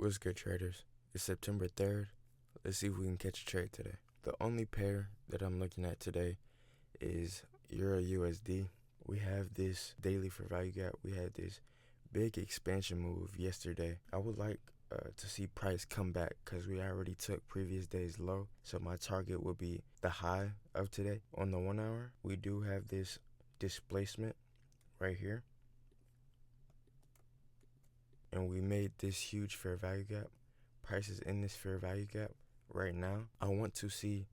What's good, traders? It's September 3rd. Let's see if we can catch a trade today. The only pair that I'm looking at today is Euro USD. We have this daily fair value gap. We had this big expansion move yesterday. I would like to see price come back because we already took previous day's low. So my target would be the high of today. On the 1 hour, we do have this displacement right here. And we made this huge fair value gap. Price is in this fair value gap right now. I want to see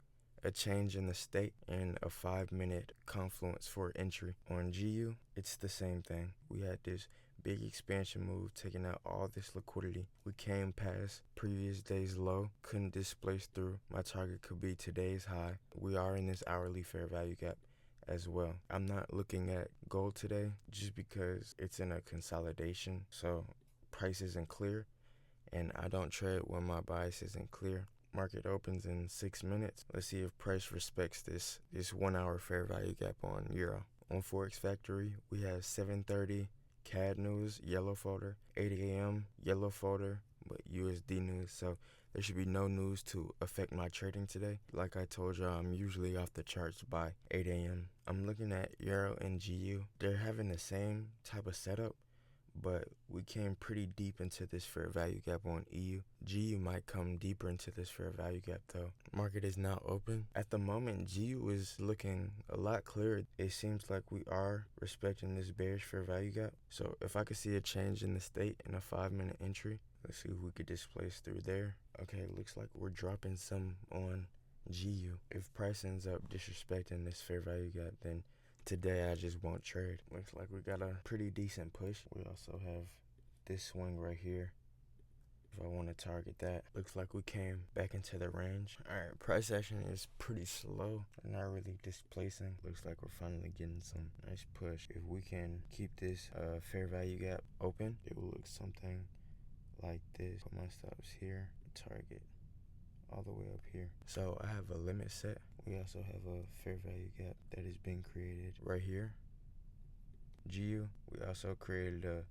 a change in the state and a 5-minute confluence for entry. On GU, it's the same thing. We had this big expansion move taking out all this liquidity. We came past previous day's low, couldn't displace through. My target could be today's high. We are in this hourly fair value gap as well. I'm not looking at gold today just because it's in a consolidation. So price isn't clear, and I don't trade when my bias isn't clear. Market opens in 6 minutes. Let's see if price respects this 1 hour fair value gap on Euro. On Forex Factory, we have 7:30 CAD news, yellow folder, 8 a.m. yellow folder, but USD news. So there should be no news to affect my trading today. Like I told y'all, I'm usually off the charts by 8 a.m. I'm looking at Euro and GU. They're having the same type of setup, but we came pretty deep into this fair value gap on EU. GU might come deeper into this fair value gap though. Market is now open. At the moment, GU is looking a lot clearer. It seems like we are respecting this bearish fair value gap. So if I could see a change in the state in a 5-minute entry, let's see if we could displace through there. Okay, it looks like we're dropping some on GU. If price ends up disrespecting this fair value gap, then today I just won't trade. Looks like we got a pretty decent push. We also have this swing right here. If I want to target that, looks like we came back into the range. Alright, price action is pretty slow. Not really displacing. Looks like we're finally getting some nice push. If we can keep this fair value gap open, it will look something like this. Put my stops here, target all the way up here. So I have a limit set. We also have a fair value gap that is being created right here. GU, we also created a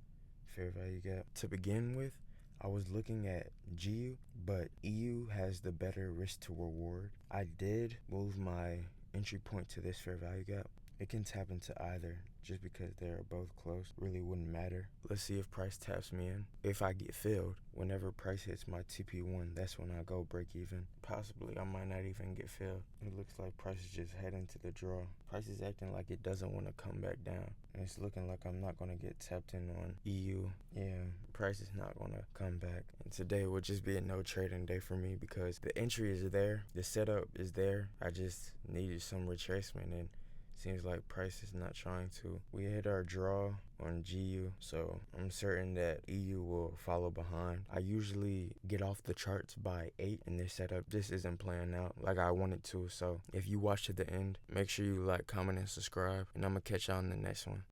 fair value gap. To begin with, I was looking at GU, but EU has the better risk to reward. I did move my entry point to this fair value gap. It can tap into either. Just because they're both close really wouldn't matter. Let's see if price taps me in. If I get filled, whenever price hits my TP1, that's when I go break even. Possibly I might not even get filled. It looks like price is just heading to the draw. Price is acting like it doesn't want to come back down. And it's looking like I'm not going to get tapped in on EU. Yeah, price is not going to come back. And today will just be a no trading day for me because the entry is there. The setup is there. I just needed some retracement, and seems like price is not trying to. We hit our draw on GU, so I'm certain that EU will follow behind. I usually get off the charts by 8 in this setup. This isn't playing out like I wanted to, so if you watch to the end, make sure you like, comment, and subscribe, and I'm gonna catch y'all in the next one.